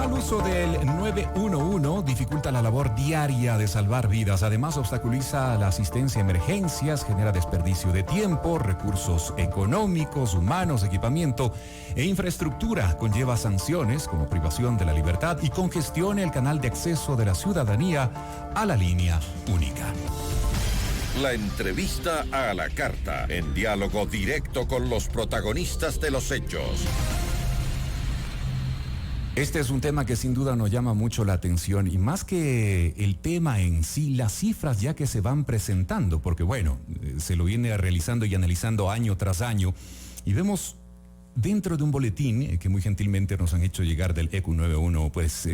mal uso del 911 dificulta la labor diaria de salvar vidas. Además, obstaculiza la asistencia a emergencias, genera desperdicio de tiempo, recursos económicos, humanos, equipamiento e infraestructura. Conlleva sanciones como privación de la libertad y congestiona el canal de acceso de la ciudadanía a la línea única. La entrevista a la carta, en diálogo directo con los protagonistas de los hechos. Este es un tema que sin duda nos llama mucho la atención, y más que el tema en sí, las cifras ya que se van presentando, porque bueno, se lo viene realizando y analizando año tras año, y vemos dentro de un boletín que muy gentilmente nos han hecho llegar del ECU 91, pues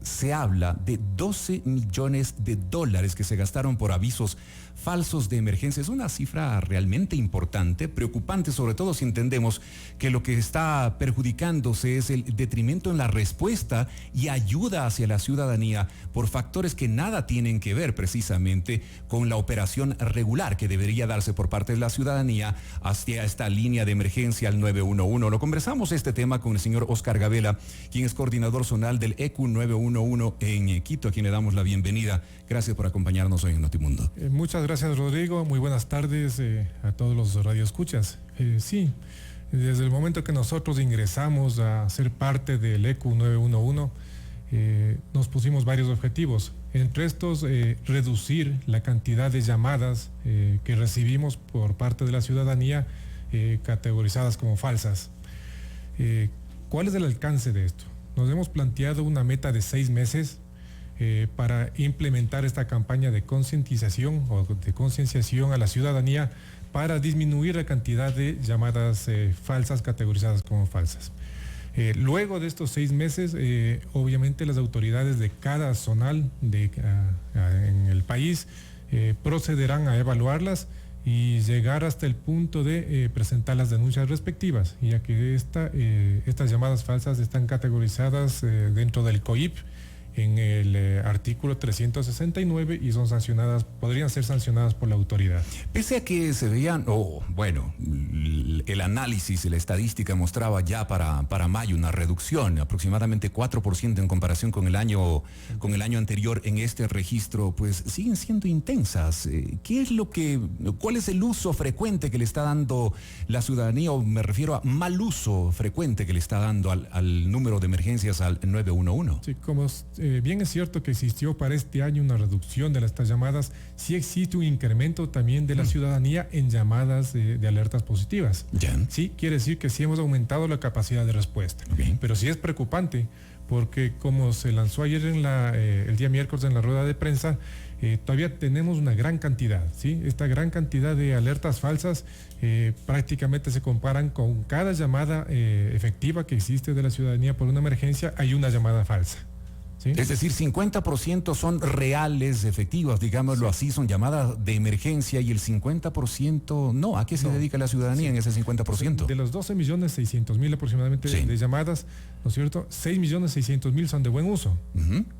se habla de 12 millones de dólares que se gastaron por avisos falsos de emergencia. Es una cifra realmente importante, preocupante, sobre todo si entendemos que lo que está perjudicándose es el detrimento en la respuesta y ayuda hacia la ciudadanía por factores que nada tienen que ver precisamente con la operación regular que debería darse por parte de la ciudadanía hacia esta línea de emergencia al 911. Lo conversamos este tema con el señor Oscar Gabela, quien es coordinador zonal del ECU 911 en Quito, a quien le damos la bienvenida. Gracias por acompañarnos hoy en Notimundo. Muchas gracias, Rodrigo. Muy buenas tardes a todos los radioescuchas. Sí, desde el momento que nosotros ingresamos a ser parte del ECU 911, nos pusimos varios objetivos. Entre estos, reducir la cantidad de llamadas que recibimos por parte de la ciudadanía categorizadas como falsas. ¿Cuál es el alcance de esto? Nos hemos planteado una meta de 6 meses para implementar esta campaña de concientización o de concienciación a la ciudadanía para disminuir la cantidad de llamadas falsas categorizadas como falsas. Luego de estos 6 meses, obviamente las autoridades de cada zonal en el país procederán a evaluarlas y llegar hasta el punto de presentar las denuncias respectivas, ya que estas llamadas falsas están categorizadas dentro del COIP en el artículo 369 y podrían ser sancionadas por la autoridad. Pese a que se veían, el análisis y la estadística mostraba ya para mayo una reducción, aproximadamente 4% en comparación con el año anterior en este registro, pues siguen siendo intensas. ¿Cuál es el uso frecuente que le está dando la ciudadanía, o me refiero a mal uso frecuente que le está dando al número de emergencias al 911? Sí, como bien es cierto que existió para este año una reducción de estas llamadas, sí existe un incremento también de la ciudadanía en llamadas de alertas positivas. Sí, quiere decir que sí hemos aumentado la capacidad de respuesta. Okay. Pero sí es preocupante, porque como se lanzó ayer el día miércoles en la rueda de prensa, todavía tenemos una gran cantidad, ¿sí? Esta gran cantidad de alertas falsas prácticamente se comparan con cada llamada efectiva que existe de la ciudadanía por una emergencia, hay una llamada falsa. ¿Sí? Es decir, 50% son reales, efectivas, digámoslo así, son llamadas de emergencia, y el 50% no. ¿A qué se dedica la ciudadanía en ese 50%? De los 12.600.000 aproximadamente de llamadas, ¿no es cierto? 6.600.000 son de buen uso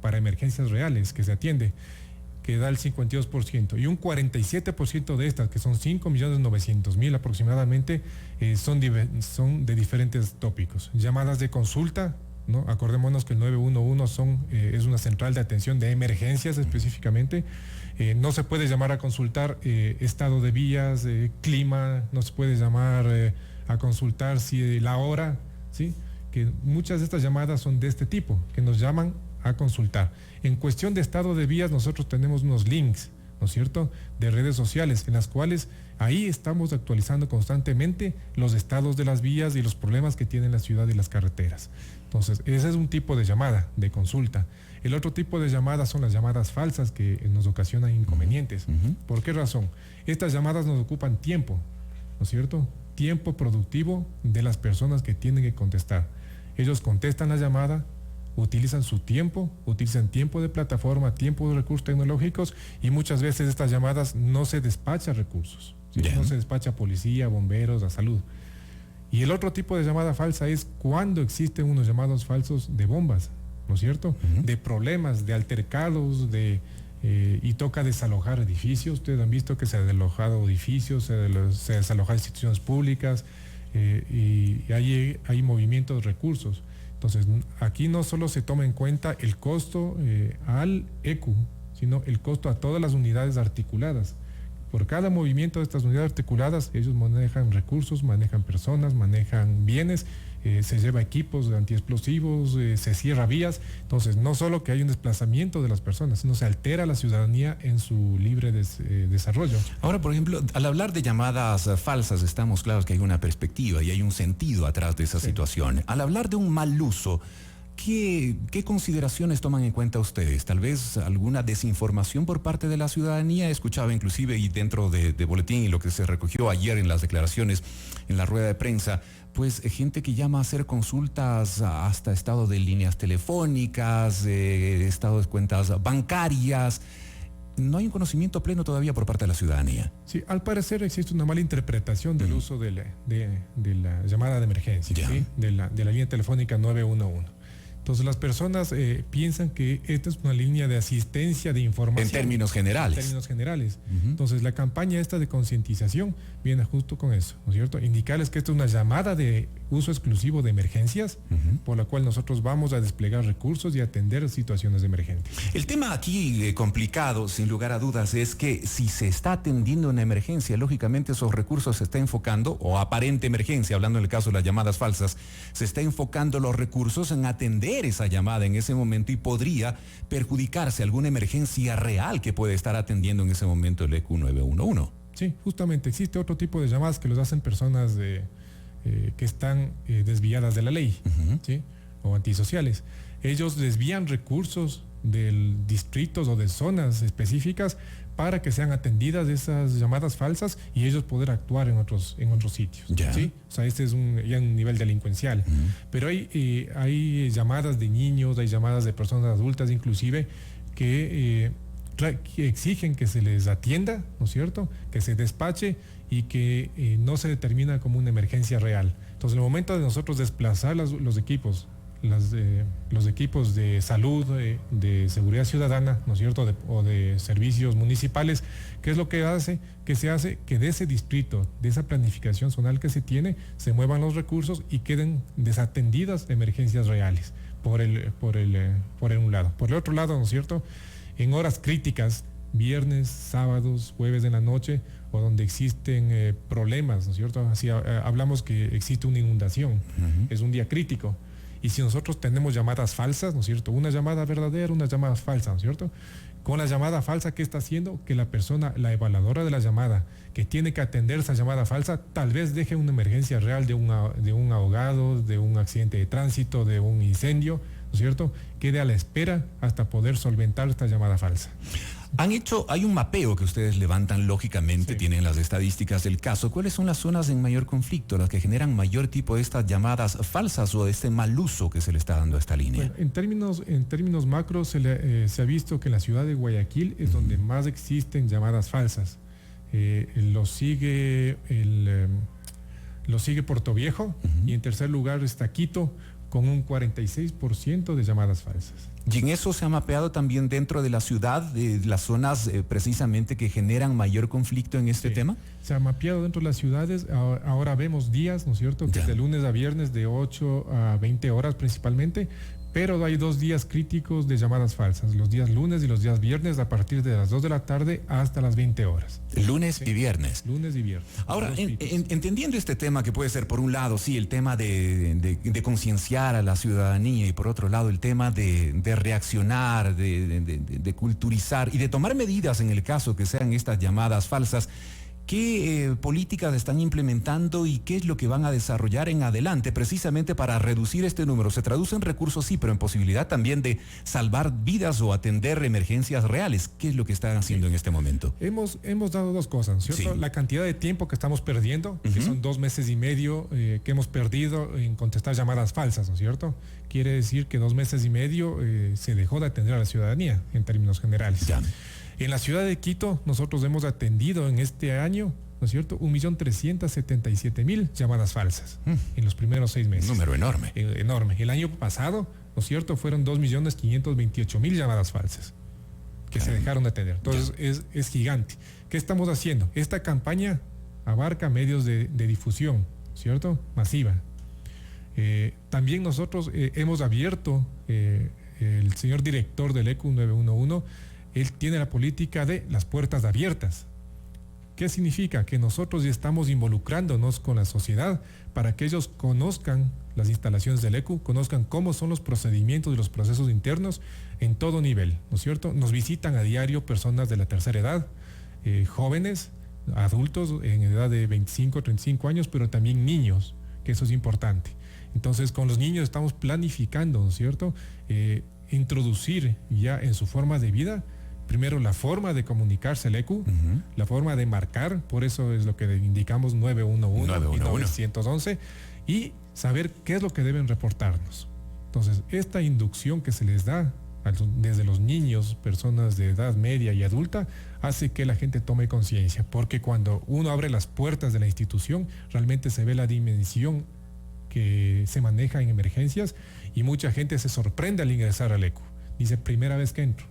para emergencias reales que se atiende, que da el 52%, y un 47% de estas, que son 5.900.000 aproximadamente, son de diferentes tópicos. Llamadas de consulta, ¿no? Acordémonos que el 911 es una central de atención de emergencias específicamente. No se puede llamar a consultar estado de vías, clima, no se puede llamar a consultar si la hora, ¿sí? Que muchas de estas llamadas son de este tipo, que nos llaman a consultar. En cuestión de estado de vías, nosotros tenemos unos links, ¿no es cierto?, de redes sociales, en las cuales ahí estamos actualizando constantemente los estados de las vías y los problemas que tiene la ciudad y las carreteras. Entonces, ese es un tipo de llamada, de consulta. El otro tipo de llamadas son las llamadas falsas, que nos ocasionan inconvenientes. ¿Por qué razón? Estas llamadas nos ocupan tiempo, ¿no es cierto?, tiempo productivo de las personas que tienen que contestar. Ellos contestan la llamada, utilizan su tiempo, utilizan tiempo de plataforma, tiempo de recursos tecnológicos, y muchas veces estas llamadas no se despacha recursos, ¿sí? No se despacha policía, bomberos, a salud. Y el otro tipo de llamada falsa es cuando existen unos llamados falsos de bombas, ¿no es cierto? De problemas, de altercados, y toca desalojar edificios. Ustedes han visto que se han desalojado edificios, se desalojan instituciones públicas, y hay movimiento de recursos. Entonces, aquí no solo se toma en cuenta el costo al ECU, sino el costo a todas las unidades articuladas. Por cada movimiento de estas unidades articuladas, ellos manejan recursos, manejan personas, manejan bienes, se lleva equipos antiexplosivos, se cierra vías. Entonces, no solo que hay un desplazamiento de las personas, sino se altera la ciudadanía en su libre desarrollo. Ahora, por ejemplo, al hablar de llamadas falsas, estamos claros que hay una perspectiva y hay un sentido atrás de esa situación. Al hablar de un mal uso, ¿qué consideraciones toman en cuenta ustedes? Tal vez alguna desinformación por parte de la ciudadanía. Escuchaba inclusive y dentro de Boletín y lo que se recogió ayer en las declaraciones en la rueda de prensa, pues gente que llama a hacer consultas hasta estado de líneas telefónicas, estado de cuentas bancarias. No hay un conocimiento pleno todavía por parte de la ciudadanía. Sí, al parecer existe una mala interpretación del uso de la llamada de emergencia, ¿sí? de la línea telefónica 911. Entonces las personas piensan que esta es una línea de asistencia de información. En términos generales. En términos generales. Entonces la campaña esta de concientización viene justo con eso, ¿no es cierto? Indicarles que esta es una llamada de uso exclusivo de emergencias, por la cual nosotros vamos a desplegar recursos y atender situaciones emergentes. El tema aquí complicado, sin lugar a dudas, es que si se está atendiendo una emergencia, lógicamente esos recursos se está enfocando, o aparente emergencia, hablando en el caso de las llamadas falsas, se está enfocando los recursos en atender esa llamada en ese momento y podría perjudicarse alguna emergencia real que puede estar atendiendo en ese momento el ECU 911. Sí, justamente existe otro tipo de llamadas que los hacen personas que están desviadas de la ley, ¿sí? O antisociales. Ellos desvían recursos de distritos o de zonas específicas para que sean atendidas esas llamadas falsas y ellos poder actuar en otros sitios. ¿Sí? O sea, este es ya un nivel delincuencial. Pero hay llamadas de niños, hay llamadas de personas adultas inclusive que exigen que se les atienda, ¿no es cierto? Que se despache y que no se determina como una emergencia real. Entonces, en el momento de nosotros desplazar los equipos, los equipos de salud, de seguridad ciudadana, ¿no es cierto?, o de servicios municipales, ¿qué es lo que hace? Que se hace que de ese distrito, de esa planificación zonal que se tiene, se muevan los recursos y queden desatendidas emergencias reales, por un lado. Por el otro lado, ¿no es cierto?, en horas críticas, viernes, sábados, jueves de la noche, o donde existen problemas, ¿no es cierto? Así hablamos que existe una inundación, es un día crítico. Y si nosotros tenemos llamadas falsas, ¿no es cierto? Una llamada verdadera, una llamada falsa, ¿no es cierto? Con la llamada falsa, ¿qué está haciendo? Que la persona, la evaluadora de la llamada, que tiene que atender esa llamada falsa, tal vez deje una emergencia real de un ahogado, de un accidente de tránsito, de un incendio, ¿no es cierto? Quede a la espera hasta poder solventar esta llamada falsa. Hay un mapeo que ustedes levantan, lógicamente, sí. Tienen las estadísticas del caso. ¿Cuáles son las zonas en mayor conflicto, las que generan mayor tipo de estas llamadas falsas o de este mal uso que se le está dando a esta línea? Bueno, en términos macros se ha visto que en la ciudad de Guayaquil es donde más existen llamadas falsas. Lo sigue Puerto Viejo y en tercer lugar está Quito con un 46% de llamadas falsas. Y en eso se ha mapeado también dentro de la ciudad, de las zonas precisamente que generan mayor conflicto en este tema. Se ha mapeado dentro de las ciudades. Ahora vemos días, ¿no es cierto?, que es de lunes a viernes de 8 a 20 horas principalmente, pero hay 2 días críticos de llamadas falsas, los días lunes y los días viernes a partir de las 2 de la tarde hasta las 20 horas. Lunes y viernes. Lunes y viernes. Ahora, entendiendo este tema que puede ser por un lado, sí, el tema de concienciar a la ciudadanía y por otro lado el tema de reaccionar, de culturizar y de tomar medidas en el caso que sean estas llamadas falsas, ¿qué políticas están implementando y qué es lo que van a desarrollar en adelante precisamente para reducir este número? Se traduce en recursos, sí, pero en posibilidad también de salvar vidas o atender emergencias reales. ¿Qué es lo que están haciendo en este momento? Hemos dado 2 cosas, ¿cierto? Sí. La cantidad de tiempo que estamos perdiendo, que son 2 meses y medio que hemos perdido en contestar llamadas falsas, ¿no es cierto? Quiere decir que 2 meses y medio se dejó de atender a la ciudadanía en términos generales. Ya. En la ciudad de Quito, nosotros hemos atendido en este año, ¿no es cierto?, 1.377.000 llamadas falsas en los primeros 6 meses. Un número enorme. Enorme. El año pasado, ¿no es cierto?, fueron 2.528.000 llamadas falsas que se dejaron de atender. Entonces, es gigante. ¿Qué estamos haciendo? Esta campaña abarca medios de difusión, ¿cierto?, masiva. También nosotros hemos abierto, el señor director del ECU 911, él tiene la política de las puertas abiertas. ¿Qué significa? Que nosotros ya estamos involucrándonos con la sociedad para que ellos conozcan las instalaciones del ECU, conozcan cómo son los procedimientos y los procesos internos en todo nivel, ¿no es cierto? Nos visitan a diario personas de la tercera edad, jóvenes, adultos en edad de 25, 35 años, pero también niños, que eso es importante. Entonces, con los niños estamos planificando, ¿no es cierto? Introducir ya en su forma de vida, primero la forma de comunicarse al ECU, la forma de marcar, por eso es lo que indicamos 911 y 911, y saber qué es lo que deben reportarnos. Entonces, esta inducción que se les da desde los niños, personas de edad media y adulta, hace que la gente tome conciencia, porque cuando uno abre las puertas de la institución, realmente se ve la dimensión que se maneja en emergencias y mucha gente se sorprende al ingresar al ECU. Dice, primera vez que entro.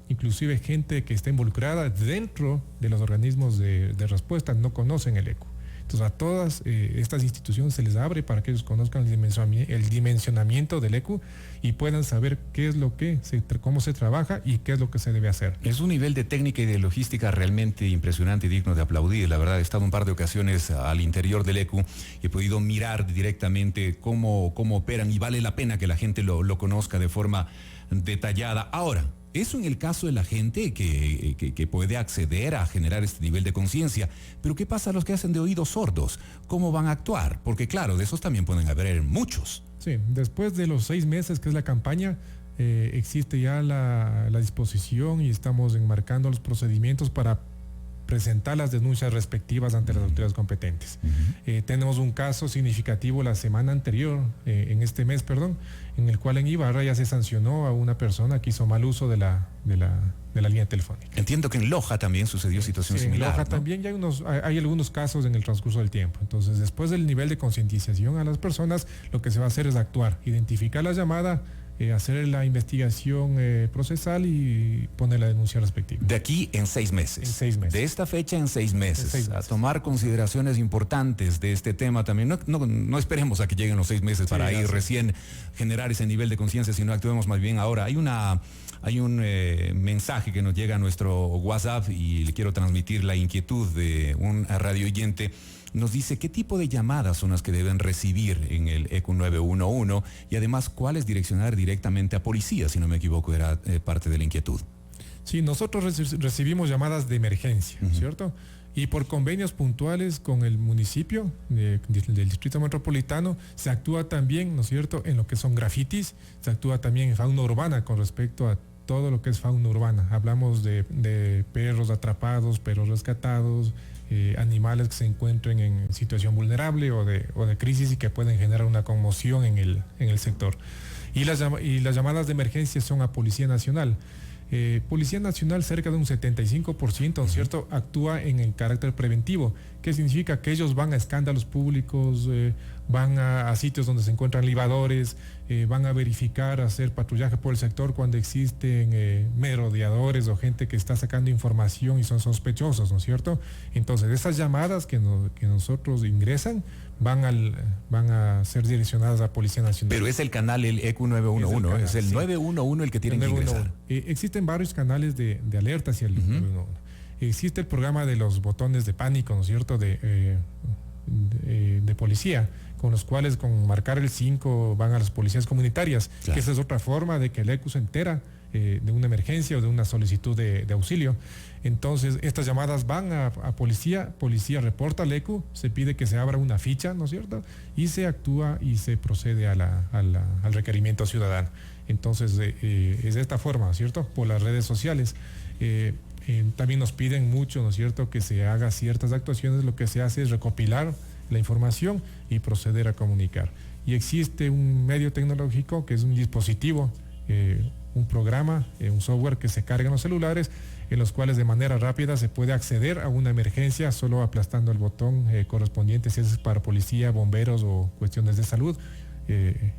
Inclusive gente que está involucrada dentro de los organismos de respuesta no conocen el ECU. Entonces a todas estas instituciones se les abre para que ellos conozcan el dimensionamiento del ECU y puedan saber qué es lo que cómo se trabaja y qué es lo que se debe hacer. Es un nivel de técnica y de logística realmente impresionante y digno de aplaudir. La verdad, he estado un par de ocasiones al interior del ECU y he podido mirar directamente cómo operan, y vale la pena que la gente lo conozca de forma detallada. Ahora, eso en el caso de la gente que puede acceder a generar este nivel de conciencia. Pero ¿qué pasa a los que hacen de oídos sordos? ¿Cómo van a actuar? Porque claro, de esos también pueden haber muchos. Sí, después de los 6 meses que es la campaña, existe ya la disposición y estamos enmarcando los procedimientos para presentar las denuncias respectivas ante las autoridades competentes. Tenemos un caso significativo la semana anterior, en este mes, en el cual en Ibarra ya se sancionó a una persona que hizo mal uso de la línea telefónica. Entiendo que en Loja también sucedió situación similar. En Loja, ¿no? También ya hay algunos casos en el transcurso del tiempo. Entonces, después del nivel de concientización a las personas, lo que se va a hacer es actuar, identificar la llamada, hacer la investigación procesal y poner la denuncia respectiva. De aquí en 6 meses. En 6 meses. De esta fecha en 6 meses. En 6 meses. A tomar consideraciones importantes de este tema también. No esperemos a que lleguen los 6 meses para ir recién generar ese nivel de conciencia, sino actuemos más bien ahora. Hay un mensaje que nos llega a nuestro WhatsApp y le quiero transmitir la inquietud de un radio oyente. Nos dice qué tipo de llamadas son las que deben recibir en el ECU 911 y además cuáles direccionar directamente a policía, si no me equivoco, era parte de la inquietud. Sí, nosotros recibimos llamadas de emergencia, ¿cierto? Y por convenios puntuales con el municipio del Distrito Metropolitano se actúa también, ¿no es cierto?, en lo que son grafitis, se actúa también en fauna urbana con respecto a todo lo que es fauna urbana. Hablamos de perros atrapados, perros rescatados, animales que se encuentren en situación vulnerable o de crisis y que pueden generar una conmoción en el sector. Y las llamadas de emergencia son a Policía Nacional. Policía Nacional, cerca de un 75%, ¿no es cierto?, actúa en el carácter preventivo. ¿Qué significa? Que ellos van a escándalos públicos, van a sitios donde se encuentran libadores, van a verificar, hacer patrullaje por el sector cuando existen merodeadores o gente que está sacando información y son sospechosos, ¿no es cierto? Entonces, esas llamadas que nosotros ingresan van a ser direccionadas a Policía Nacional. Pero es el canal, el ECU 911, es el 911 el que tienen que ingresar. Existen varios canales de alerta hacia el 911. Existe el programa de los botones de pánico, ¿no es cierto?, de policía, con los cuales con marcar el 5 van a las policías comunitarias, claro, que esa es otra forma de que el ECU se entera de una emergencia o de una solicitud de auxilio. Entonces, estas llamadas van a policía reporta al ECU, se pide que se abra una ficha, ¿no es cierto?, y se actúa y se procede al requerimiento ciudadano. Entonces, es de esta forma, ¿no es cierto?, por las redes sociales. También nos piden mucho, ¿no es cierto?, que se haga ciertas actuaciones. Lo que se hace es recopilar la información y proceder a comunicar. Y existe un medio tecnológico que es un dispositivo, un programa, un software que se carga en los celulares, en los cuales de manera rápida se puede acceder a una emergencia solo aplastando el botón correspondiente, si es para policía, bomberos o cuestiones de salud.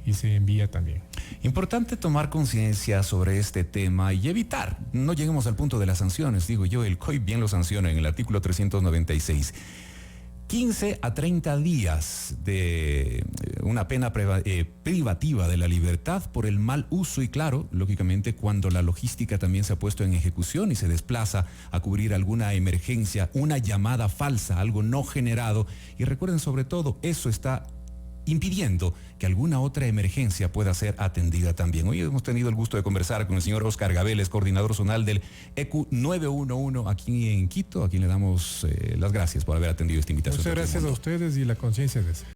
Y se envía también. Importante tomar conciencia sobre este tema y evitar, no lleguemos al punto de las sanciones. Digo yo, el COIP bien lo sanciona en el artículo 396. 15 a 30 días de una pena privativa de la libertad por el mal uso y, claro, lógicamente cuando la logística también se ha puesto en ejecución y se desplaza a cubrir alguna emergencia, una llamada falsa, algo no generado. Y recuerden, sobre todo, eso está impidiendo que alguna otra emergencia pueda ser atendida también. Hoy hemos tenido el gusto de conversar con el señor Oscar Gabeles, coordinador zonal del EQ 911 aquí en Quito, a quien le damos las gracias por haber atendido esta invitación. Muchas gracias a ustedes y la conciencia de eso.